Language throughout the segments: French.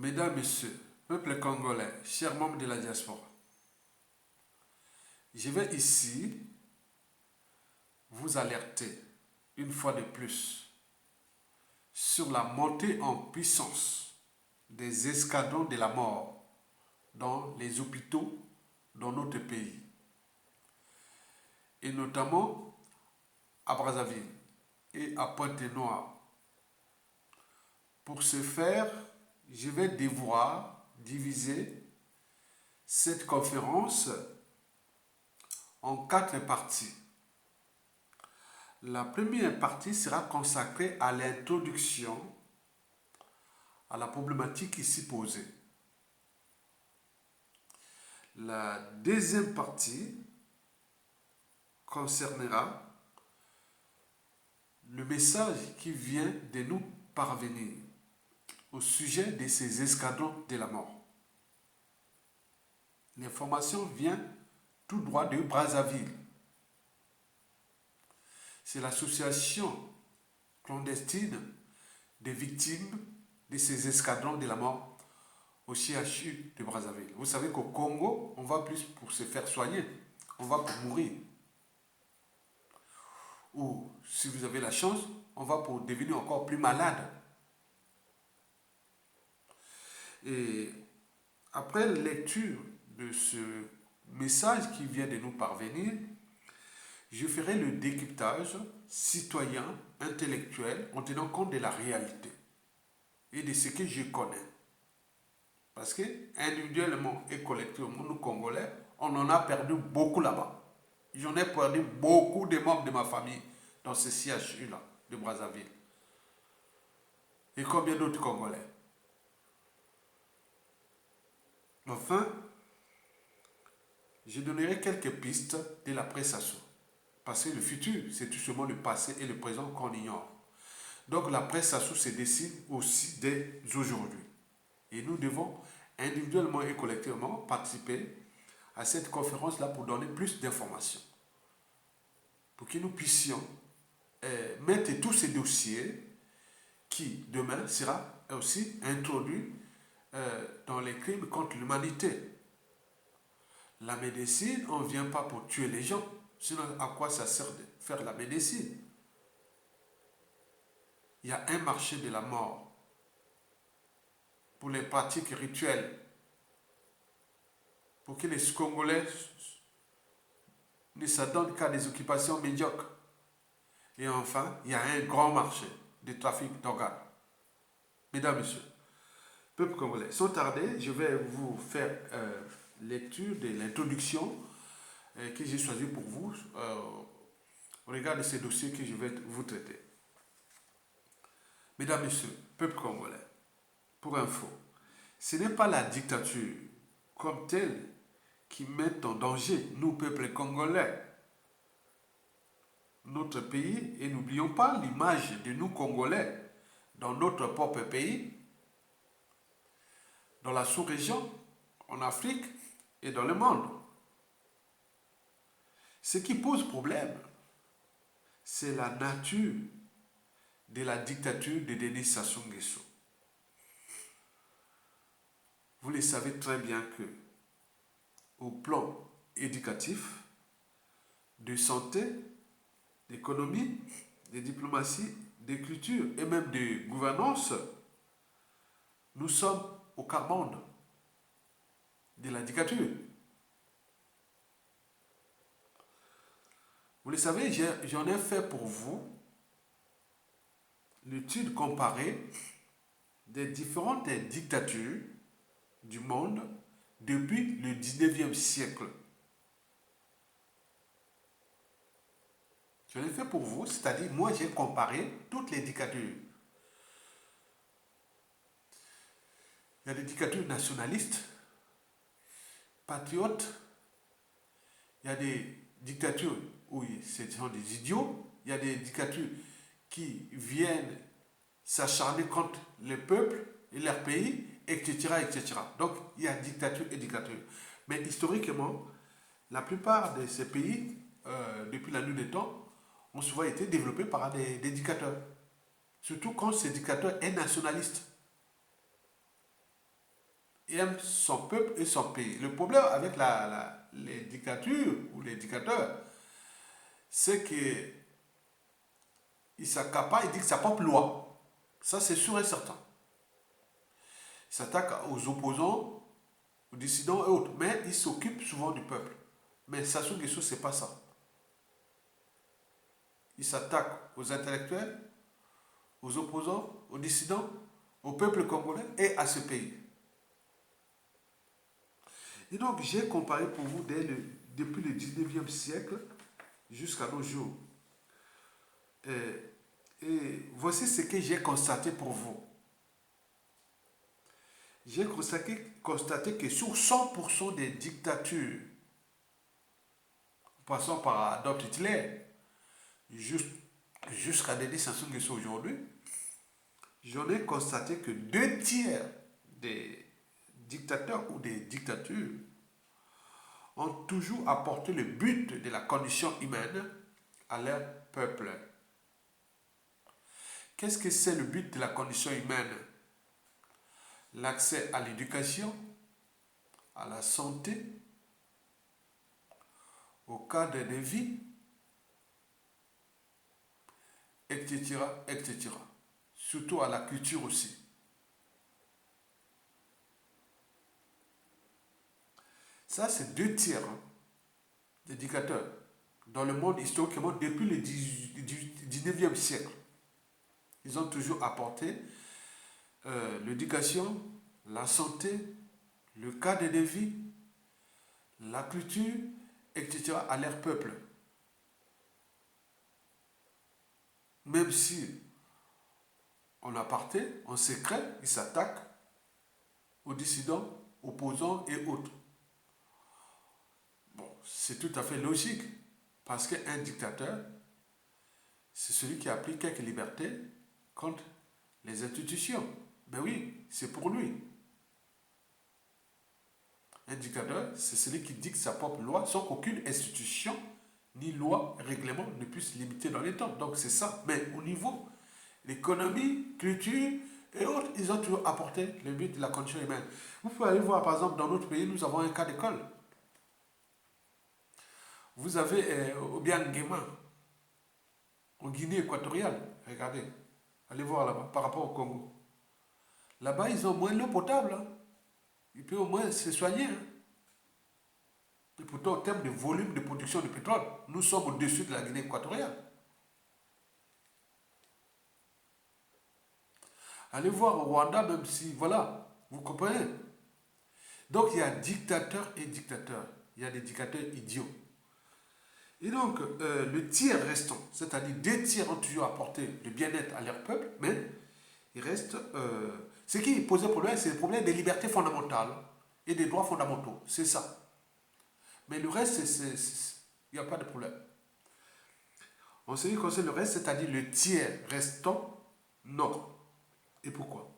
Mesdames, Messieurs, peuple congolais, chers membres de la diaspora, je vais ici vous alerter une fois de plus sur la montée en puissance des escadrons de la mort dans les hôpitaux dans notre pays, et notamment à Brazzaville et à Pointe-Noire. Pour ce faire, je vais devoir diviser cette conférence en 4 parties. La première partie sera consacrée à l'introduction à la problématique ici posée. La deuxième partie concernera le message qui vient de nous parvenir au sujet de ces escadrons de la mort. L'information vient tout droit de Brazzaville. C'est l'association clandestine des victimes de ces escadrons de la mort au CHU de Brazzaville. Vous savez qu'au Congo, on va plus pour se faire soigner, on va pour mourir. Ou, si vous avez la chance, on va pour devenir encore plus malade. Et après lecture de ce message qui vient de nous parvenir, je ferai le décryptage citoyen, intellectuel, en tenant compte de la réalité et de ce que je connais. Parce que individuellement et collectivement, nous Congolais, on en a perdu beaucoup là-bas. J'en ai perdu beaucoup de membres de ma famille dans ce CHU-là de Brazzaville. Et combien d'autres Congolais. Enfin, je donnerai quelques pistes de la presse-asso. Parce que le futur, c'est tout simplement le passé et le présent qu'on ignore. Donc la presse-asso se décide aussi dès aujourd'hui. Et nous devons individuellement et collectivement participer à cette conférence-là pour donner plus d'informations. Pour que nous puissions mettre tous ces dossiers qui, demain, sera aussi introduit dans les crimes contre l'humanité. La médecine, on ne vient pas pour tuer les gens. Sinon, à quoi ça sert de faire la médecine? Il y a un marché de la mort pour les pratiques rituelles, pour que les Congolais ne s'adonnent qu'à des occupations médiocres. Et enfin, il y a un grand marché de trafic d'organes. Mesdames, Messieurs, peuple congolais, sans tarder, je vais vous faire lecture de l'introduction que j'ai choisi pour vous au regard de ces dossiers que je vais vous traiter. Mesdames, Messieurs, peuple congolais, pour info, ce n'est pas la dictature comme telle qui met en danger nous, peuple congolais, notre pays, et n'oublions pas l'image de nous Congolais dans notre propre pays, dans la sous-région, en Afrique et dans le monde. Ce qui pose problème, c'est la nature de la dictature de Denis Sassou Nguesso. Vous le savez très bien que, au plan éducatif, de santé, d'économie, de diplomatie, d'écriture et même de gouvernance, nous sommes au quart-monde de la dictature. Vous le savez, j'en ai fait pour vous l'étude comparée des différentes dictatures du monde depuis le 19e siècle. Je l'ai fait pour vous, c'est-à-dire moi j'ai comparé toutes les dictatures. Il y a des dictatures nationalistes, patriotes, il y a des dictatures où ce sont des idiots, il y a des dictatures qui viennent s'acharner contre le peuple et leur pays, etc., etc. Donc, il y a dictature et dictature. Mais historiquement, la plupart de ces pays, depuis la nuit des temps, ont souvent été développés par des dictateurs. Surtout quand ce dictateur est nationaliste. et aime son peuple et son pays. Le problème avec les dictatures ou les dictateurs, c'est qu'ils s'accaparent, ils dictent sa propre loi. Ça, c'est sûr et certain. Ils s'attaquent aux opposants, aux dissidents et autres. Mais ils s'occupent souvent du peuple. Mais Sassou Nguesso, c'est pas ça. Il s'attaque aux intellectuels, aux opposants, aux dissidents, au peuple congolais et à ce pays. Et donc, j'ai comparé pour vous depuis le 19e siècle jusqu'à nos jours. Et voici ce que j'ai constaté pour vous. J'ai constaté que sur 100% des dictatures, passant par Adolf Hitler, jusqu'à Denis Sassou Nguesso aujourd'hui, j'en ai constaté que 2 tiers des dictateurs ou des dictatures ont toujours apporté le but de la condition humaine à leur peuple. Qu'est-ce que c'est le but de la condition humaine? L'accès à l'éducation, à la santé, au cadre de vie, etc., etc. Surtout à la culture aussi. Ça, c'est 2 tiers des dictateurs dans le monde historiquement depuis le 19e siècle. Ils ont toujours apporté l'éducation, la santé, le cadre de vie, la culture, etc. à leur peuple. Même si en aparté, en secret, ils s'attaquent aux dissidents, opposants et autres. Bon, c'est tout à fait logique, parce qu'un dictateur, c'est celui qui applique quelques libertés contre les institutions. Ben oui, c'est pour lui. Un dictateur, c'est celui qui dicte sa propre loi sans qu'aucune institution, ni loi, règlement ne puisse limiter dans les temps. Donc c'est ça. Mais au niveau l'économie, culture et autres, ils ont toujours apporté le but de la condition humaine. Vous pouvez aller voir, par exemple, dans notre pays, nous avons un cas d'école. Vous avez Obiangema, en Guinée équatoriale. Regardez, allez voir là-bas, par rapport au Congo. Là-bas, ils ont moins l'eau potable. Hein. Ils peuvent au moins se soigner. Hein. Et pourtant, en termes de volume de production de pétrole, nous sommes au-dessus de la Guinée équatoriale. Allez voir au Rwanda, même si, voilà, vous comprenez. Donc, il y a dictateurs et dictateurs. Il y a des dictateurs idiots. Et donc, le tiers restant, c'est-à-dire 2 tiers ont toujours apporté le bien-être à leur peuple, mais il reste... ce qui posait problème, c'est le problème des libertés fondamentales et des droits fondamentaux. C'est ça. Mais le reste, il n'y a pas de problème. En ce qui concerne le reste, c'est-à-dire le tiers restant, non. Et pourquoi?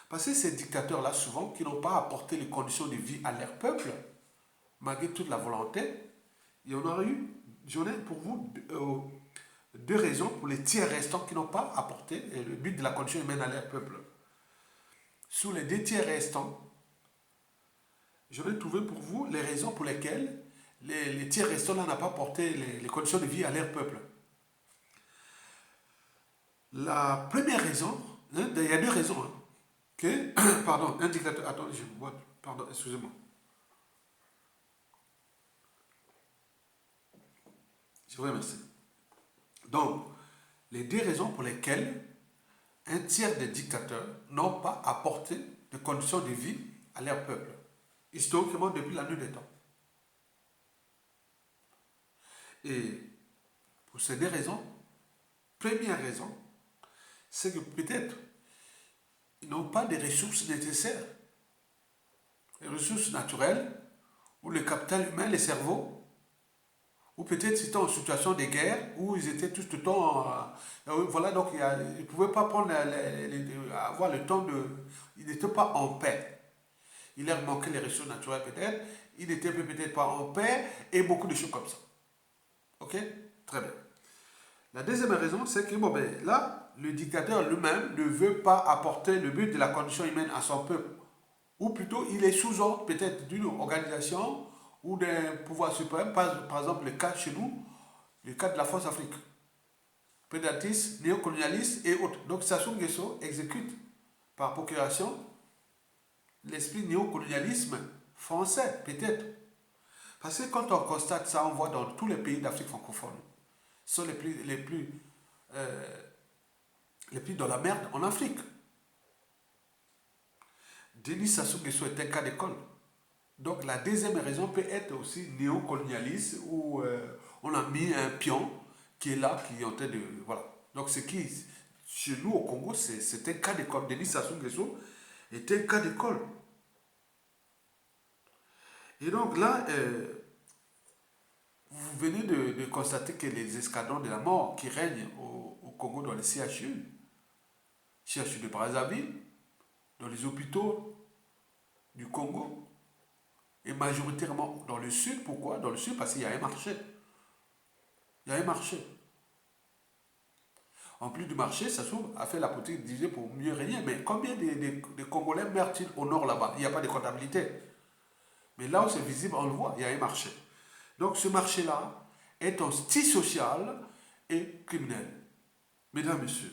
Parce que ces dictateurs-là, souvent, qui n'ont pas apporté les conditions de vie à leur peuple, malgré toute la volonté, il y en a eu, j'en ai pour vous 2 raisons pour les tiers restants qui n'ont pas apporté le but de la condition humaine à leur peuple. Sous les 2 tiers restants, j'en ai trouvé pour vous les raisons pour lesquelles les tiers restants n'ont pas apporté les conditions de vie à leur peuple. La première raison, hein, il y a 2 raisons. Hein, que, pardon, un dictateur, attendez, pardon, excusez-moi. Je vous remercie. Donc, les 2 raisons pour lesquelles un tiers des dictateurs n'ont pas apporté de conditions de vie à leur peuple, historiquement depuis la nuit des temps. Et pour ces 2 raisons, première raison, c'est que peut-être ils n'ont pas des ressources nécessaires, les ressources naturelles, ou le capital humain, les cerveaux, ou peut-être c'était en situation de guerre, où ils étaient tout le temps... voilà, donc ils ne pouvaient pas prendre avoir le temps de... Ils n'étaient pas en paix. Il leur manquait les ressources naturelles peut-être, ils n'étaient peut-être pas en paix, et beaucoup de choses comme ça. Ok? Très bien. La deuxième raison, c'est que bon, ben, là, le dictateur lui-même ne veut pas apporter le but de la condition humaine à son peuple. ou plutôt il est sous ordre peut-être d'une organisation ou d'un pouvoir suprême, par exemple le cas chez nous, le cas de la France Afrique, prédatrice, néocolonialiste et autres. Donc Sassou Nguesso exécute par procuration l'esprit néocolonialisme français, peut-être. Parce que quand on constate ça, on voit dans tous les pays d'Afrique francophone, ce sont les plus dans la merde en Afrique. Denis Sassou Nguesso est un cas d'école. Donc la deuxième raison peut être aussi néocolonialiste où on a mis un pion qui est là, qui est en train de... Voilà. Donc ce qui, chez nous au Congo, c'est un cas d'école. Denis Sassou Nguesso est un cas d'école. Et donc là, vous venez de constater que les escadrons de la mort qui règnent au Congo dans les CHU de Brazzaville, dans les hôpitaux du Congo, et majoritairement dans le sud. Pourquoi? Dans le sud, parce qu'il y a un marché. Il y a un marché. En plus du marché, Sassou a fait la politique disait pour mieux régner. Mais combien de Congolais meurent-ils au nord là-bas? Il n'y a pas de comptabilité. Mais là où c'est visible, on le voit, il y a un marché. Donc ce marché-là est antisocial et criminel. Mesdames, Messieurs,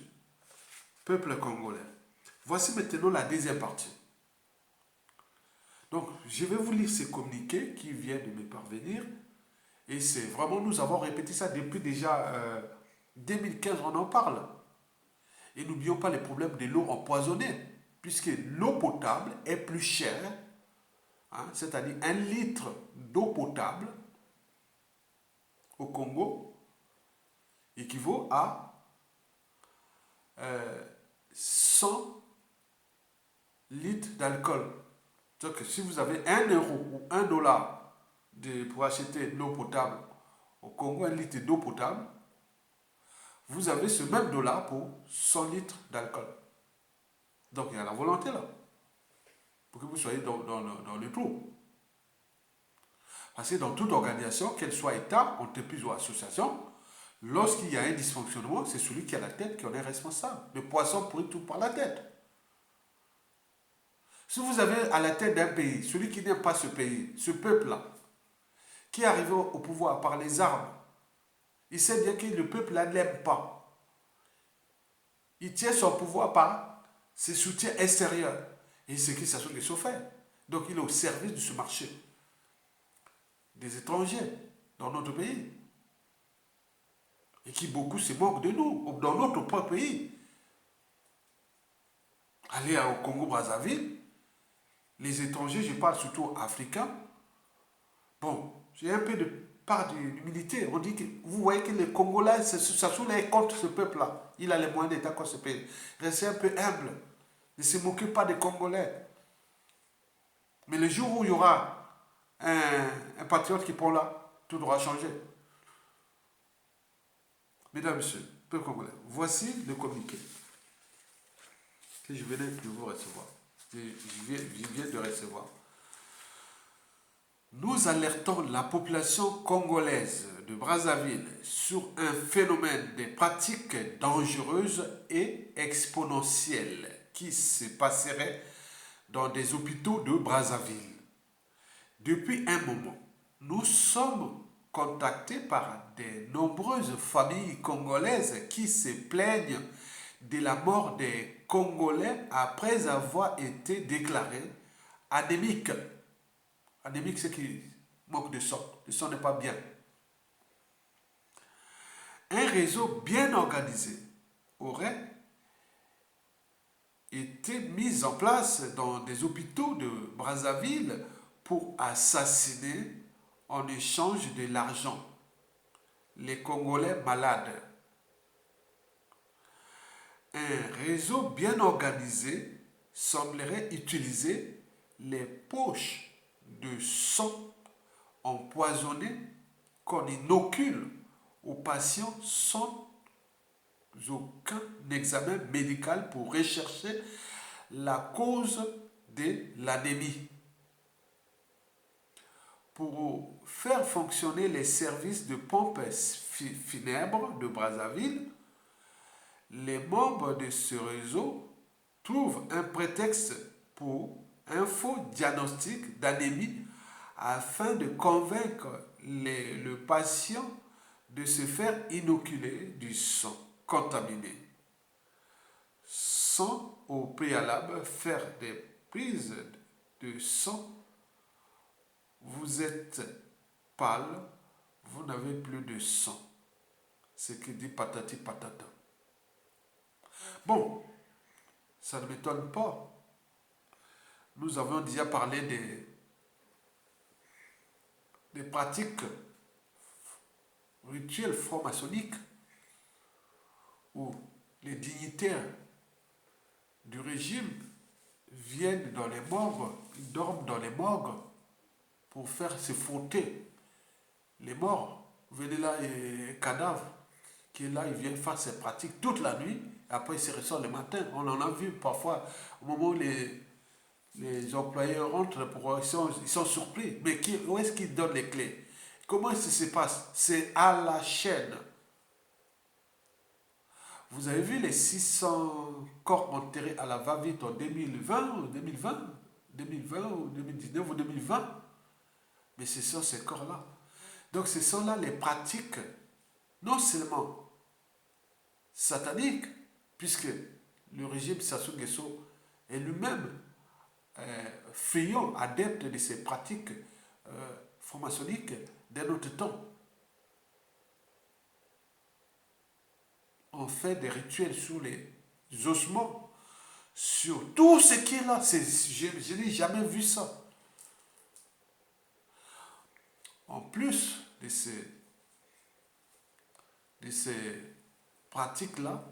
peuple congolais, voici maintenant la deuxième partie. Donc, je vais vous lire ces communiqués qui viennent de me parvenir. Et c'est vraiment, nous avons répété ça depuis déjà 2015, on en parle. Et n'oublions pas les problèmes de l'eau empoisonnée, puisque l'eau potable est plus chère, hein, c'est-à-dire 1 litre d'eau potable au Congo équivaut à 100 litres d'alcool. Donc si vous avez 1 euro ou 1 dollar pour acheter de l'eau potable au Congo, 1 litre d'eau potable, vous avez ce même dollar pour 100 litres d'alcool. Donc il y a la volonté là, pour que vous soyez dans le trou. Parce que dans toute organisation, qu'elle soit État, entreprise ou association, lorsqu'il y a un dysfonctionnement, c'est celui qui a la tête qui en est responsable. Le poisson pourrit tout par la tête. Si vous avez à la tête d'un pays, celui qui n'aime pas ce pays, ce peuple-là, qui est arrivé au pouvoir par les armes, il sait bien que le peuple-là ne l'aime pas. Il tient son pouvoir par ses soutiens extérieurs. Et c'est ce qui Sassou Nguesso fait. Donc il est au service de ce marché des étrangers dans notre pays. Et qui beaucoup se moquent de nous, dans notre propre pays. Allez au Congo-Brazzaville, les étrangers, je parle surtout africains, bon, j'ai un peu de part d'humilité. On dit que vous voyez que les Congolais, Sassou est contre ce peuple-là. Il a les moyens d'État contre ce pays. Restez un peu humble. Ne se moquez pas des Congolais. Mais le jour où il y aura un patriote qui prend là, tout devra changer. Mesdames, Messieurs, peuple congolais, voici le communiqué que je venais de vous recevoir. Je viens de recevoir. Nous alertons la population congolaise de Brazzaville sur un phénomène de pratiques dangereuses et exponentielles qui se passerait dans des hôpitaux de Brazzaville. Depuis un moment, nous sommes contactés par de nombreuses familles congolaises qui se plaignent de la mort des Congolais après avoir été déclarés anémiques. Anémique, c'est qui manque de sang. Le sang n'est pas bien. Un réseau bien organisé aurait été mis en place dans des hôpitaux de Brazzaville pour assassiner en échange de l'argent les Congolais malades. Un réseau bien organisé semblerait utiliser les poches de sang empoisonné qu'on inocule aux patients sans aucun examen médical pour rechercher la cause de l'anémie. Pour faire fonctionner les services de pompes funèbres de Brazzaville, les membres de ce réseau trouvent un prétexte pour un faux diagnostic d'anémie afin de convaincre le patient de se faire inoculer du sang contaminé, sans au préalable faire des prises de sang. Vous êtes pâle, vous n'avez plus de sang. Ce qui dit patati patata. Bon, ça ne m'étonne pas. Nous avons déjà parlé des pratiques rituels francs-maçonniques où les dignitaires du régime viennent dans les morgues, ils dorment dans les morgues pour faire se frotter les morts. Vous venez là, et cadavre qui est là, il vient faire ses pratiques toute la nuit, après il se ressort le matin. On en a vu parfois au moment où les employés rentrent, ils sont surpris. Mais où est-ce qu'ils donnent les clés? Comment est-ce que ça se passe? C'est à la chaîne. Vous avez vu les 600 corps enterrés à la va-vite en 2020 ou 2019 ou 2020? Mais ce sont ces corps-là. Donc ce sont là les pratiques, non seulement sataniques, puisque le régime Sassou Nguesso est lui-même friand, adepte de ces pratiques franc-maçonniques d'un autre temps. On fait des rituels sur les ossements, sur tout ce qui est là. Je n'ai jamais vu ça. En plus de ces pratiques-là,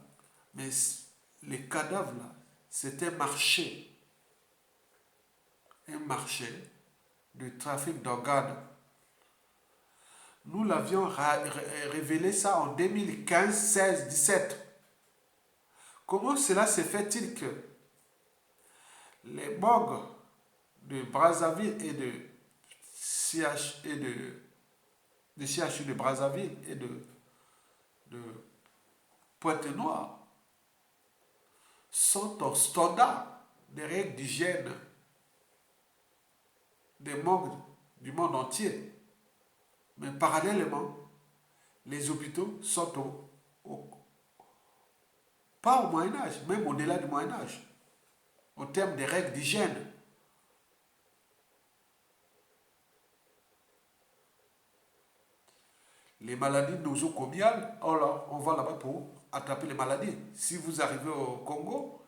mais les cadavres-là, c'était un marché de trafic d'organes. Nous l'avions révélé ça en 2015, 16, 17. Comment cela se fait-il que les morgues de Brazzaville et de CHU de Brazzaville et de Pointe-Noire sont au standard des règles d'hygiène des morgues du monde entier? Mais parallèlement, les hôpitaux sont pas au Moyen-Âge, même au-delà du Moyen-Âge, en termes des règles d'hygiène. Les maladies nosocomiales, on va là-bas pour attraper les maladies. Si vous arrivez au Congo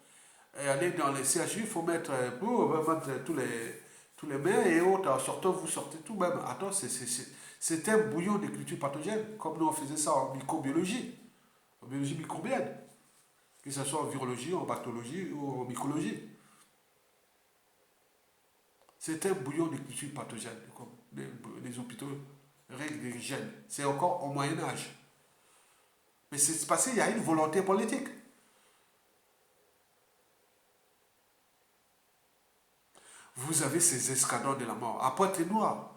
et allez dans les CHU, il faut mettre tous les mains et autres. En sortant, vous sortez tout même. Attends, c'est un bouillon de culture pathogène, comme nous on faisait ça en microbiologie, en biologie microbienne, que ce soit en virologie, en bactériologie ou en mycologie. C'est un bouillon de culture pathogène, comme les hôpitaux, règles d'hygiène. C'est encore au Moyen-Âge. Mais c'est parce qu'il y a une volonté politique. Vous avez ces escadrons de la mort. À Pointe-Noire,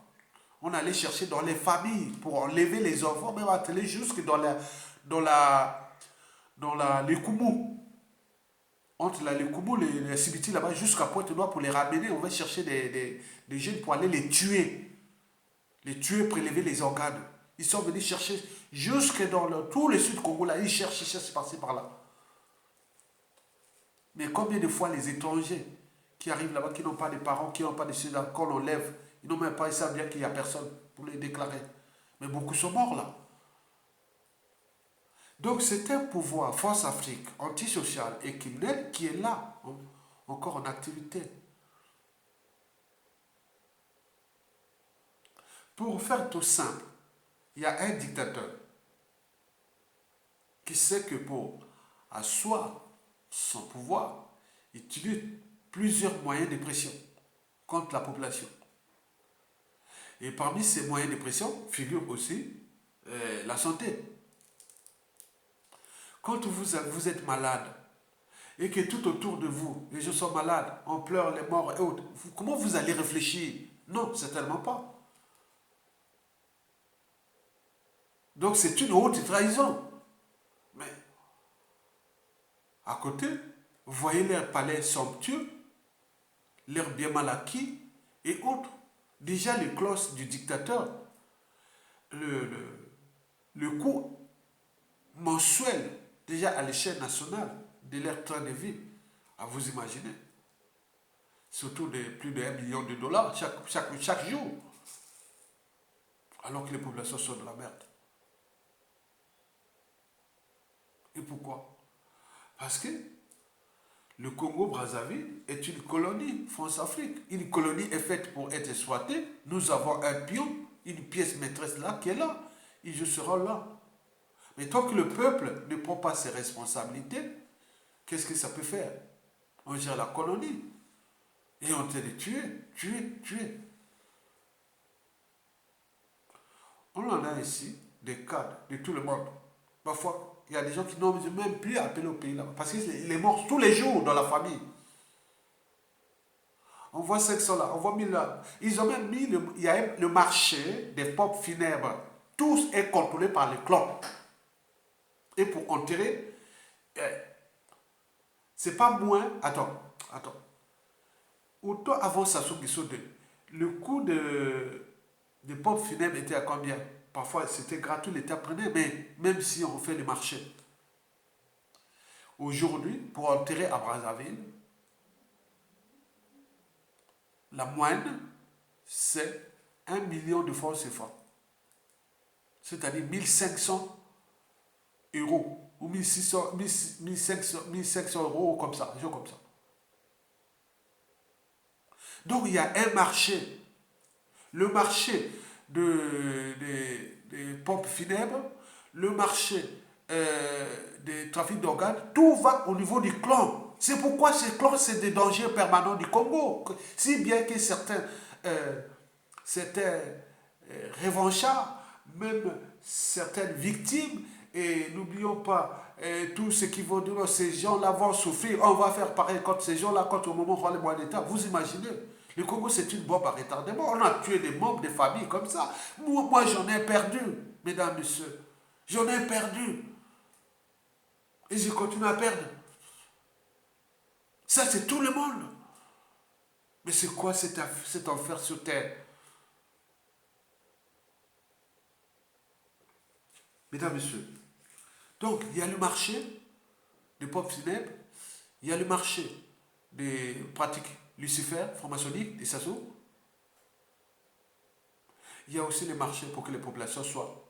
on allait chercher dans les familles pour enlever les enfants, même atteler jusque dans les Koumou. Entre les Koumou, les cimetières là-bas, jusqu'à Pointe-Noire pour les ramener. On va chercher des jeunes pour aller les tuer. Les tuer, prélever les organes. Ils sont venus chercher jusque dans tout le sud Congo là. Ils cherchent par-ci par-là. Mais combien de fois les étrangers qui arrivent là-bas, qui n'ont pas de parents, qui n'ont pas de ceux-là, qu'on enlève, ils n'ont même pas, ils savent bien qu'il n'y a personne pour les déclarer. Mais beaucoup sont morts là. Donc c'est un pouvoir, Force Afrique, antisocial et criminel qui est là, encore en activité. Pour faire tout simple, il y a un dictateur qui sait que pour asseoir son pouvoir, il utilise plusieurs moyens de pression contre la population. Et parmi ces moyens de pression figure aussi la santé. Quand vous êtes malade et que tout autour de vous, les gens sont malades, on pleure les morts et autres, comment vous allez réfléchir? Non, certainement pas. Donc c'est une haute trahison. Mais à côté, vous voyez les palais somptueux, leurs biens mal acquis et autres. Déjà, les clauses du dictateur, le coût mensuel, déjà à l'échelle nationale, de leur train de vie, à vous imaginer. Surtout de plus de 1 million de dollars chaque jour. Alors que les populations sont de la merde. Et pourquoi? Parce que le Congo-Brazzaville est une colonie, France-Afrique. Une colonie est faite pour être exploitée. Nous avons un pion, une pièce maîtresse là, qui est là. Et je serai là. Mais tant que le peuple ne prend pas ses responsabilités, qu'est-ce que ça peut faire? On gère la colonie. Et on te les tuer. On en a ici des cadres de tout le monde. Parfois, il y a des gens qui n'ont même plus appelé au pays là. Parce qu'il est mort tous les jours dans la famille. On voit 500 là, on voit 1000 là. Ils ont même mis, il y a le marché des pompes funèbres. Tout est contrôlé par les clans. Et pour enterrer, c'est pas moins. Attends. Autant avant Sassou Nguesso 2, le coût de pompes funèbres était à combien? Parfois c'était gratuit, l'État prenait, mais même si on fait les marchés. Aujourd'hui, pour enterrer à Brazzaville, la moyenne, c'est 1 million de francs CFA. C'est-à-dire 1500 euros ou 1500 euros comme ça, comme ça. Donc il y a un marché. Le marché des pompes funèbres, le marché des trafics d'organes, tout va au niveau du clan. C'est pourquoi ces clans, c'est des dangers permanents du Congo. Si bien que certains revanchards, même certaines victimes, et n'oublions pas, tous ceux qui vont dire, ces gens-là vont souffrir, on va faire pareil contre ces gens-là, quand au moment où on va les moyens d'État. Vous imaginez? Le Congo, c'est une bombe à retardement. On a tué des membres des familles comme ça. Moi j'en ai perdu, mesdames, messieurs. J'en ai perdu. Et je continue à perdre. Ça, c'est tout le monde. Mais c'est quoi cet enfer sur terre? Mesdames, messieurs. Donc, il y a le marché des pompes funèbres. Il y a le marché des pratiques Lucifer, franc-maçonnique, des Sassou. Il y a aussi les marchés pour que les populations soient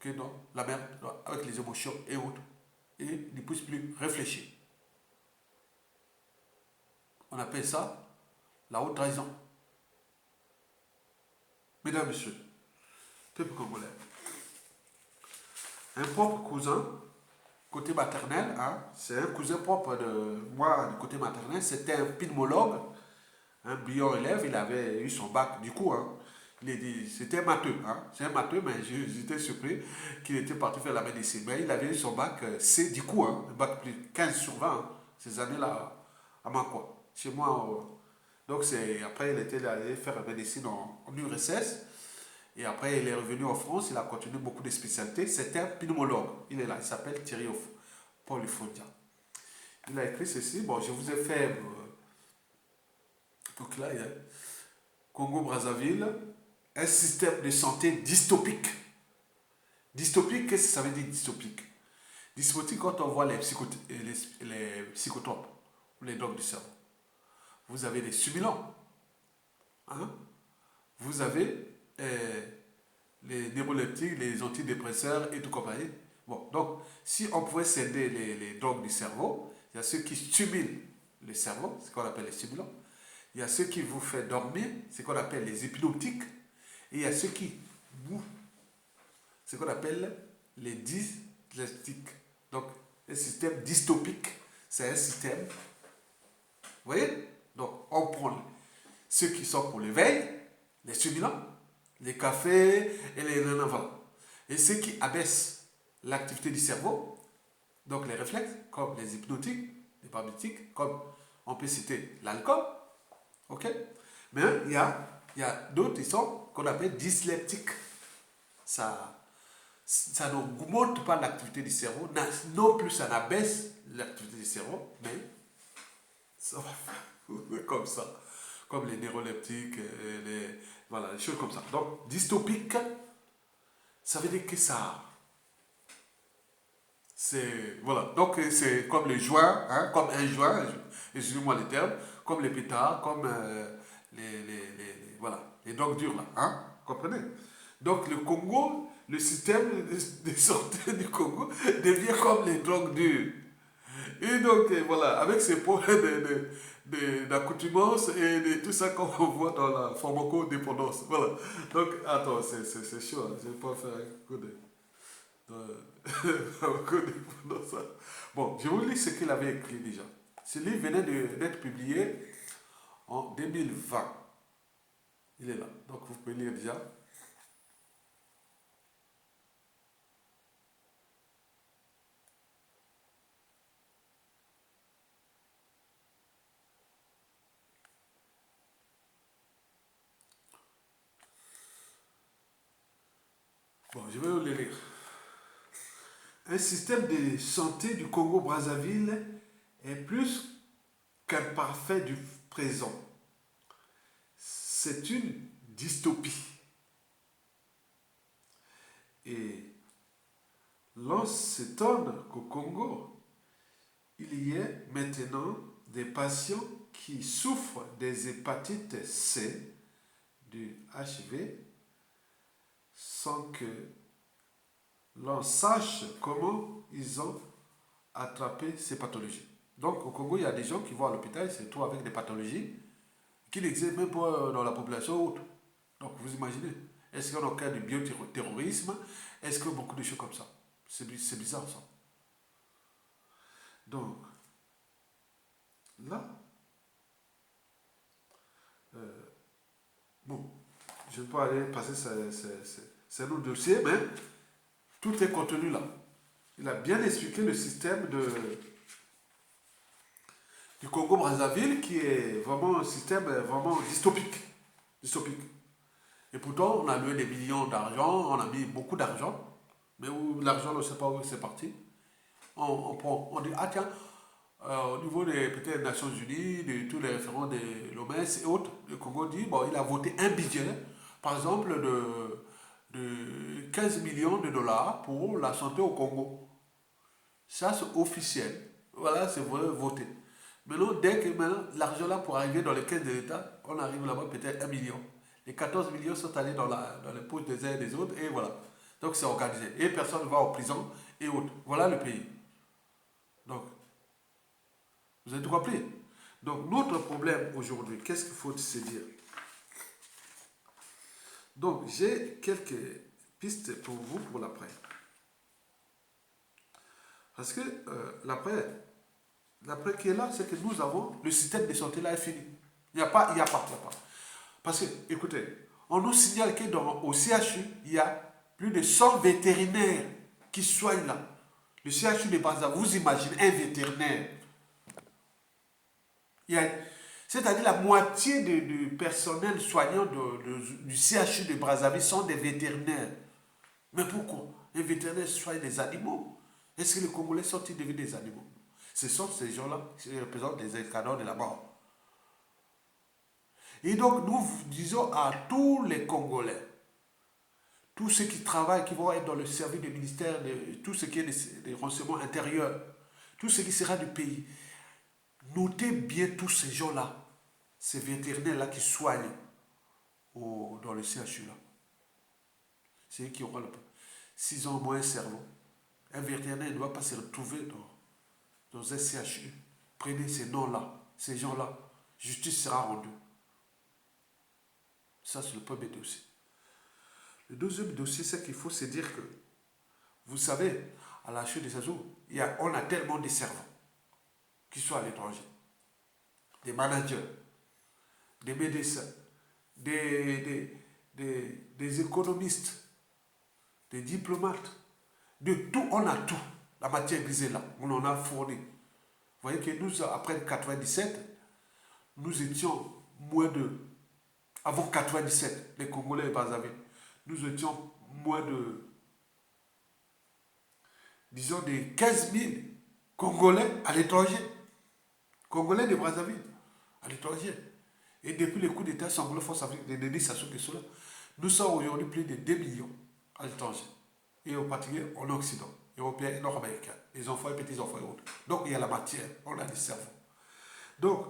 dans la merde, avec les émotions et autres, et ne puissent plus réfléchir. On appelle ça la haute trahison. Mesdames, messieurs, peuple congolais, un propre cousin, côté maternel, c'est un cousin propre de moi, du côté maternel, c'était un pneumologue, un brillant élève, il avait eu son bac, du coup, c'était un matheux, c'est un matheux, mais j'étais surpris qu'il était parti faire la médecine. Mais il avait eu son bac C, du coup, le bac plus 15 sur 20, ces années-là, à Makwa, chez moi. Donc, après, il était allé faire la médecine en URSS. Et après, il est revenu en France, il a continué beaucoup de spécialités. C'était un pneumologue. Il est là, il s'appelle Thierry Paul Fondia. Il a écrit ceci. Bon, je vous ai fait. Donc là, il y a Congo-Brazzaville, un système de santé dystopique. Dystopique, qu'est-ce que ça veut dire dystopique? Dystopique, quand on voit les psychotropes, les drogues du cerveau. Vous avez des stimulants. Vous avez les neuroleptiques, les antidépresseurs et tout compagnie. Bon, donc, si on pouvait scinder les drogues du cerveau, il y a ceux qui stimulent le cerveau, c'est ce qu'on appelle les stimulants. Il y a ceux qui vous font dormir, c'est ce qu'on appelle les hypnotiques. Et il y a ceux qui vous, c'est ce qu'on appelle les dyslexiques. Donc, un système dystopique, c'est un système. Vous voyez? Donc, on prend ceux qui sont pour l'éveil, les stimulants, les cafés et les nanavas. Et ceux qui abaissent l'activité du cerveau, donc les réflexes, comme les hypnotiques, les barbitiques, comme on peut citer l'alcool. Ok? Mais il y a d'autres qui sont qu'on appelle dysleptiques. Ça n'augmente pas l'activité du cerveau, non plus ça n'abaisse l'activité du cerveau, mais ça va faire. Comme ça. Comme les neuroleptiques, voilà, des choses comme ça. Donc, dystopique, ça veut dire que ça. C'est. Voilà. Donc, c'est comme les joints, hein, comme un joint, excusez-moi les termes, comme les pétards, comme voilà, les drogues dures, là. Hein, comprenez? Donc, le Congo, le système de santé du Congo devient comme les drogues dures. Et donc, voilà, avec ces points d'accoutumance et de tout ça qu'on voit dans la pharmacodépendance. Voilà. Donc, attends, c'est chaud, hein. Je vais pas faire un coup de pharmacodépendance. Bon, je vous lis ce qu'il avait écrit déjà. Ce livre venait d'être publié en 2020. Il est là. Donc, vous pouvez lire déjà. Bon, je vais vous le lire. Un système de santé du Congo-Brazzaville est plus qu'un parfait du présent. C'est une dystopie. Et l'on s'étonne qu'au Congo, il y ait maintenant des patients qui souffrent des hépatites C, du HIV, sans que l'on sache comment ils ont attrapé ces pathologies. Donc au Congo, il y a des gens qui vont à l'hôpital, se trouvent avec des pathologies qui n'existent même pas dans la population haute. Donc vous imaginez, est-ce qu'on a un cas de bioterrorisme? Est-ce que beaucoup de choses comme ça? C'est bizarre ça. Donc là, bon, je ne vais pas aller passer c'est notre dossier, mais tout est contenu là. Il a bien expliqué le système du Congo-Brazzaville qui est vraiment un système vraiment dystopique. Dystopique. Et pourtant, on a loué des millions d'argent, on a mis beaucoup d'argent, mais où l'argent, on ne sait pas où c'est parti. On dit, ah tiens, au niveau des peut-être Nations Unies, de tous les référents de l'OMS et autres, le Congo dit, bon, il a voté un budget, par exemple, de 15 millions de dollars pour la santé au Congo. Ça, c'est officiel. Voilà, c'est voté. Maintenant, dès que maintenant, l'argent là pour arriver dans les caisses de l'État, on arrive là-bas peut-être 1 million. Les 14 millions sont allés dans les poches des uns et des autres, et voilà. Donc c'est organisé. Et personne ne va en prison et autres. Voilà le pays. Donc, vous avez tout compris. Donc, notre problème aujourd'hui, qu'est-ce qu'il faut se dire? Donc, j'ai quelques pistes pour vous pour l'après. Parce que l'après qui est là, c'est que nous avons, le système de santé là est fini. Il n'y a pas, il n'y a pas, il n'y a pas. Parce que, écoutez, on nous signale que au CHU, il y a plus de 100 vétérinaires qui soignent là. Le CHU de Brazzaville, vous imaginez un vétérinaire. C'est-à-dire la moitié du personnel soignant du CHU de Brazzaville sont des vétérinaires. Mais pourquoi? Un vétérinaire soigne des animaux. Est-ce que les Congolais sont-ils devenus des animaux? Ce sont ces gens-là qui représentent les escadrons de la mort. Et donc, nous disons à tous les Congolais, tous ceux qui travaillent, qui vont être dans le service du ministère, tout ce qui est des renseignements intérieurs, tout ce qui sera du pays, notez bien tous ces gens-là, ces vétérinaires-là qui soignent dans le CHU là. C'est eux qui auront s'ils ont moins un cerveau. Un vétérinaire ne doit pas se retrouver dans un CHU. Prenez ces noms-là, ces gens-là. Justice sera rendue. Ça, c'est le premier dossier. Le deuxième dossier, c'est qu'il faut se dire que, vous savez, à la chute des oiseaux, on a tellement de cerveaux qui sont à l'étranger. Des managers, des médecins, des économistes, des diplomates, de tout, on a tout. La matière grise est là, on en a fourni. Vous voyez que nous, après 97, nous étions moins de... Avant 97, les Congolais et Brazzaville, nous étions moins de... disons des 15 000 Congolais à l'étranger. Congolais de Brazzaville. à l'étranger. Et depuis le coup d'État anglo force africaine de Denis Sassou Nguesso, nous sommes aujourd'hui plus de 2 millions à l'étranger. Et en particulier en Occident, européen et nord-américain, les enfants et petits-enfants et autres. Donc il y a la matière, on a des cerveaux. Donc,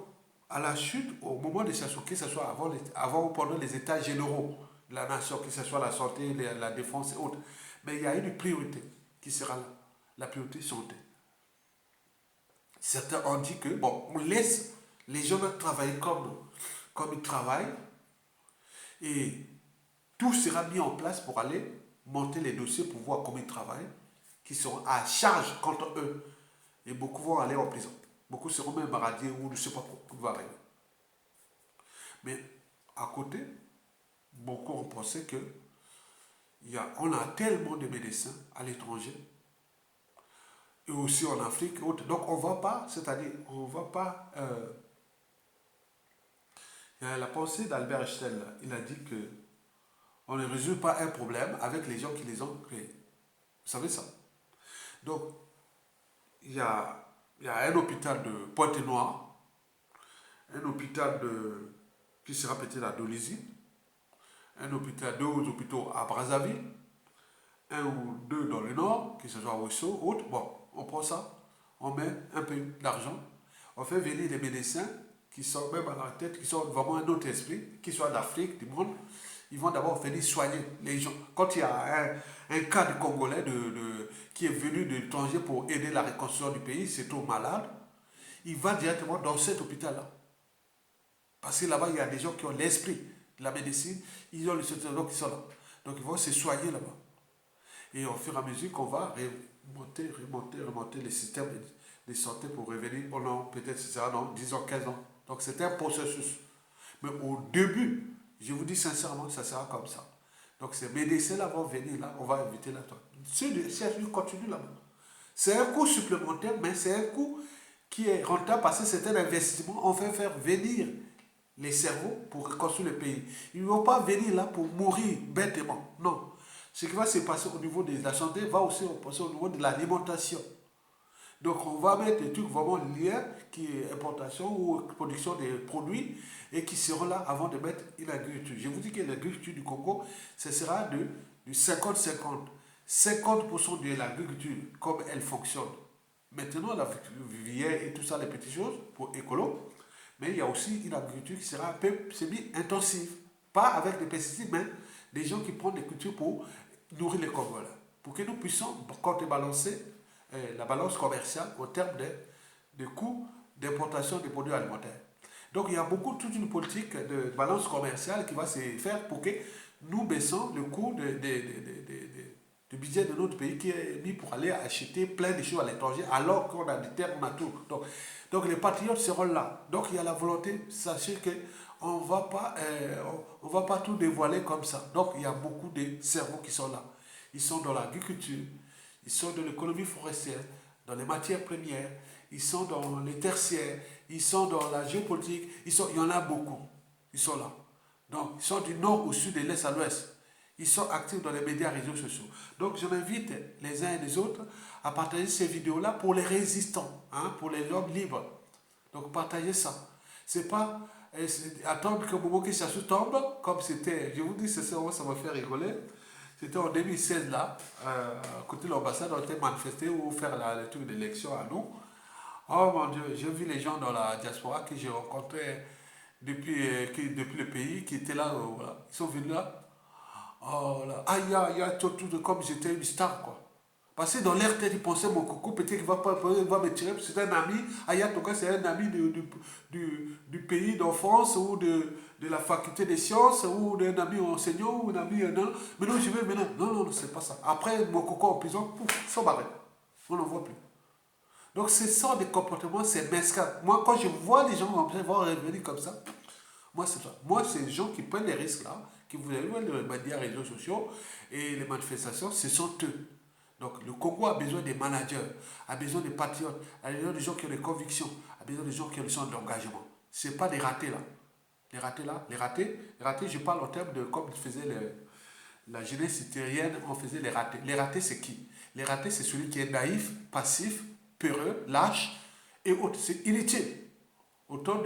à la chute, au moment de Sassou, que ce soit avant ou pendant les états généraux de la nation, que ce soit la santé, la défense et autres, mais il y a une priorité qui sera là, la priorité santé. Certains ont dit que, bon, on laisse les gens travailler comme ils travaillent et tout sera mis en place pour aller monter les dossiers pour voir comment ils travaillent, qui seront à charge contre eux. Et beaucoup vont aller en prison. Beaucoup seront même radiés ou je ne sais pas quoi va arriver. Mais à côté, beaucoup ont pensé que on a tellement de médecins à l'étranger et aussi en Afrique. Donc on ne va pas, c'est-à-dire on ne va pas... la pensée d'Albert Einstein, il a dit que on ne résout pas un problème avec les gens qui les ont créés. Vous savez ça? Donc, il y a un hôpital de Pointe-Noire, un hôpital qui sera peut-être à Dolisie, deux hôpitaux à Brazzaville, un ou deux dans le nord, qui se soit à Ouesso, autre. Bon, on prend ça, on met un peu d'argent, on fait venir des médecins qui sont même à la tête, qui sont vraiment un autre esprit, qui soient d'Afrique, du monde. Ils vont d'abord venir soigner les gens. Quand il y a un cas de Congolais qui est venu de l'étranger pour aider la reconstruction du pays, c'est trop malade, il va directement dans cet hôpital-là. Parce que là-bas, il y a des gens qui ont l'esprit de la médecine, ils ont les sociologues qui sont là. Donc ils vont se soigner là-bas. Et au fur et à mesure qu'on va remonter les systèmes de santé pour revenir, oh non, peut-être ce sera dans 10 ans, 15 ans. Donc c'est un processus. Mais au début, je vous dis sincèrement, ça sera comme ça. Donc ces médecins-là vont venir là, on va éviter là-bas. Si on continue là-bas. C'est un coût supplémentaire, mais c'est un coût qui est rentable parce que c'est un investissement. On fait faire venir les cerveaux pour reconstruire le pays. Ils ne vont pas venir là pour mourir bêtement. Non. Ce qui va se passer au niveau de la santé va aussi se passer au niveau de l'alimentation. Donc on va mettre des trucs vraiment liés, qui est importation ou production des produits, et qui seront là avant de mettre une agriculture. Je vous dis que l'agriculture du Congo, ce sera du 50-50. 50% de l'agriculture, comme elle fonctionne. Maintenant, la vieille et tout ça, les petites choses, pour écolo, mais il y a aussi une agriculture qui sera un peu semi-intensive. Pas avec des pesticides, mais des gens qui prennent des cultures pour nourrir les Congolais. Pour que nous puissions contrebalancer la balance commerciale au terme de coûts d'importation des produits alimentaires. Donc il y a toute une politique de balance commerciale qui va se faire pour que nous baissons le coût du budget de notre pays qui est mis pour aller acheter plein de choses à l'étranger alors qu'on a des terres, on a tout. Donc les patriotes seront là. Donc il y a la volonté, sachez qu'on ne va pas tout dévoiler comme ça. Donc il y a beaucoup de cerveaux qui sont là. Ils sont dans l'agriculture, ils sont dans l'économie forestière, dans les matières premières, ils sont dans les tertiaires, ils sont dans la géopolitique, il y en a beaucoup. Ils sont là. Donc, ils sont du nord au sud, de l'est à l'ouest. Ils sont actifs dans les médias et réseaux sociaux. Donc, je m'invite les uns et les autres à partager ces vidéos-là pour les résistants, pour les hommes libres. Donc, partagez ça. C'est pas attendre que Momo Sassou tombe, comme c'était, je vous dis, ça m'a fait rigoler. C'était en 2016 là, à côté de l'ambassade, on était manifesté ou faire le truc d'élection à nous. Oh mon Dieu, j'ai vu les gens dans la diaspora que j'ai rencontrés depuis le pays qui étaient là, voilà. Ils sont venus là. Oh là, tout, comme j'étais une star quoi. Parce que dans l'air tête, ils pensaient mon coco, peut-être qu'il va me tirer, c'est un ami. Toka, c'est un ami du pays d'enfance ou de la faculté des sciences ou d'un ami enseignant ou un ami. Non. Mais non, je vais maintenant. Non, c'est pas ça. Après, mon coco en prison, pouf, ils sont barrés. On n'en voit plus. Donc, ce sont des comportements, c'est mesquin. Moi, quand je vois les gens vont revenir comme ça, moi, c'est ça. Moi, c'est les gens qui prennent les risques là, qui vous avez vu les médias, les réseaux sociaux et les manifestations, ce sont eux. Donc, le Congo a besoin des managers, a besoin des patriotes, a besoin des gens qui ont des convictions, a besoin des gens qui ont le sens d'engagement. Ce n'est pas des ratés là. Les ratés, je parle en termes de comme faisait la jeunesse citoyenne, on faisait les ratés. Les ratés, c'est qui? Les ratés, c'est celui qui est naïf, passif, peureux, lâche et autres. C'est inutile. Au temps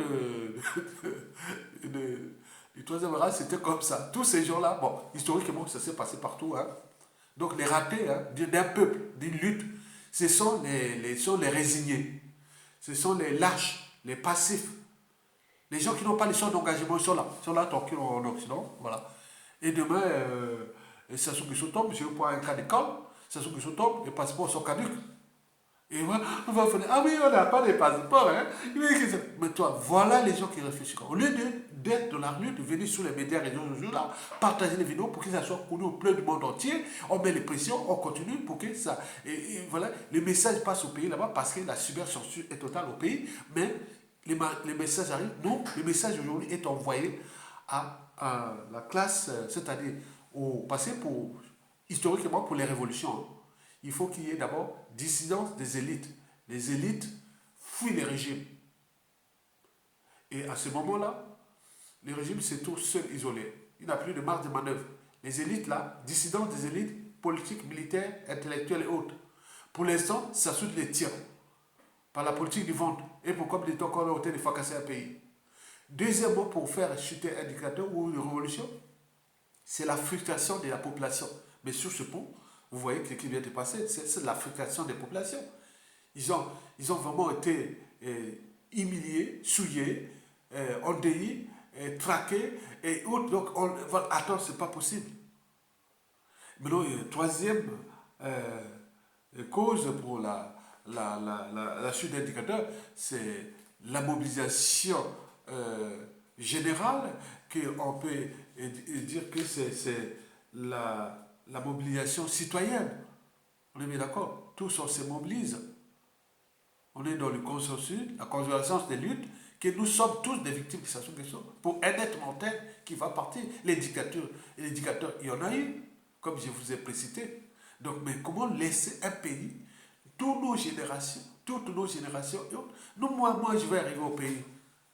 du Troisième Reich, c'était comme ça. Tous ces gens-là, bon, historiquement, ça s'est passé partout. Hein. Donc les ratés hein, d'un peuple, d'une lutte, ce sont les résignés. Ce sont les lâches, les passifs. Les gens qui n'ont pas les champs d'engagement, ils sont là tranquilles en Occident. Voilà. Et demain, Sassou Nguesso tombe, je prends un cas d'école, Sassou Nguesso tombe, les passeports sont caducs. Et voilà, on va faire, ah oui, on n'a pas de passeport. Hein. Mais toi, voilà les gens qui réfléchissent. Au lieu d'être dans la rue, de venir sur les médias réseaux sociaux, là, partager les vidéos pour que ça soit connu au plein du monde entier, on met les pressions, on continue pour que ça. Et voilà, les messages passent au pays là-bas parce que la cybercensure est totale au pays, mais les messages arrivent. Non, le message aujourd'hui est envoyé à la classe, c'est-à-dire au passé pour, historiquement pour les révolutions. Hein. Il faut qu'il y ait d'abord dissidence des élites. Les élites fuient les régimes. Et à ce moment-là, le régime se trouve seul, isolé. Il n'a plus de marge de manœuvre. Les élites, là, dissidence des élites politiques, militaires, intellectuelles et autres. Pour l'instant, ça soude les tirs par la politique du ventre et pour comme des temps qu'on a ôté de fracasser un pays. Deuxièmement, pour faire chuter un dictateur ou une révolution, c'est la frustration de la population. Mais sur ce pont, vous voyez ce qui vient de passer, c'est la frustration des populations. Ils ont vraiment été humiliés, souillés, endeuillés, traqués et autres. Donc, voilà, attends, c'est pas possible. Maintenant, troisième cause pour la chute d'indicateurs, c'est la mobilisation générale, qu'on peut dire que c'est la mobilisation citoyenne. On est bien d'accord. Tous on se mobilise. On est dans le consensus, la convergence des luttes, que nous sommes tous des victimes de Sassou Nguesso. Pour un être mortel qui va partir, les dictateurs, il y en a eu, comme je vous ai précité. Donc, mais comment laisser un pays, toutes nos générations, et autres, nous, moi, je vais arriver au pays.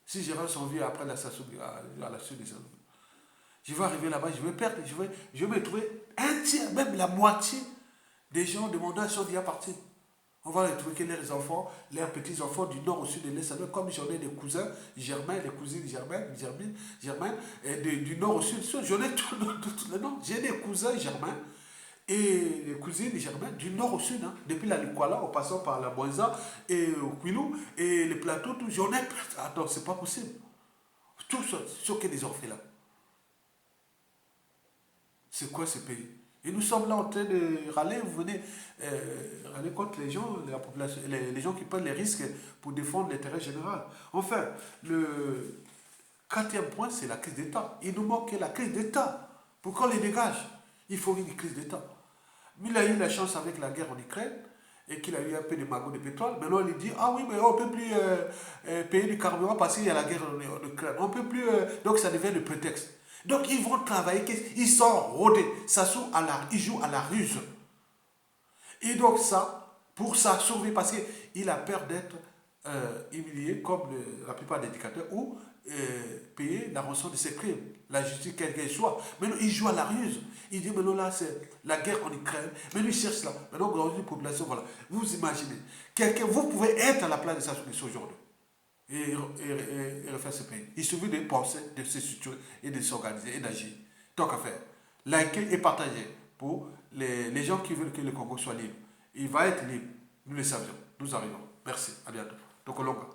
Si je reste en vie après la Sassou, à la suite des Sassou, je vais arriver là-bas, je vais perdre, je vais me trouver un tiers, même la moitié des gens de mon âge sont déjà partis. On va les trouver que les enfants, leurs petits-enfants du nord au sud de l'est, comme j'en ai des cousins germains, des cousines germaines, et du nord au sud, j'en ai tous les noms. J'ai des cousins germains et des cousines germaines du nord au sud, hein, depuis la Likwala, en passant par la Boisa et au Quilou, et les plateaux, tout, j'en ai. Attends, c'est pas possible. Tous ceux qui des orphelins. C'est quoi ce pays? Et nous sommes là en train de râler, vous venez râler contre les gens, la population, les gens qui prennent les risques pour défendre l'intérêt général. Enfin, le quatrième point, c'est la crise d'État. Il nous manque la crise d'État. Pour qu'on les dégage, il faut une crise d'État. Mais il a eu la chance avec la guerre en Ukraine et qu'il a eu un peu de magots de pétrole. Maintenant, il dit, ah oui, mais on ne peut plus payer du carburant parce qu'il y a la guerre en Ukraine. On peut plus, donc ça devient le prétexte. Donc ils vont travailler, ils sont rodés. Il joue à la ruse. Et donc ça, pour ça, sauver, parce qu'il a peur d'être humilié, comme la plupart des dictateurs, ou payer la rançon de ses crimes, la justice, quelle qu'elle soit. Maintenant, il joue à la ruse. Il dit, maintenant là, c'est la guerre en Ukraine. Maintenant, il cherche là. Maintenant, dans une population, voilà. Vous imaginez, vous pouvez être à la place de Sassou Nguesso aujourd'hui. Et refaire ce pays. Il suffit de penser, de se situer et de s'organiser et d'agir. Tant qu'à faire. Likez et partagez pour les gens qui veulent que le Congo soit libre. Il va être libre. Nous le savions. Nous arrivons. Merci. À bientôt. Donc, Olonga.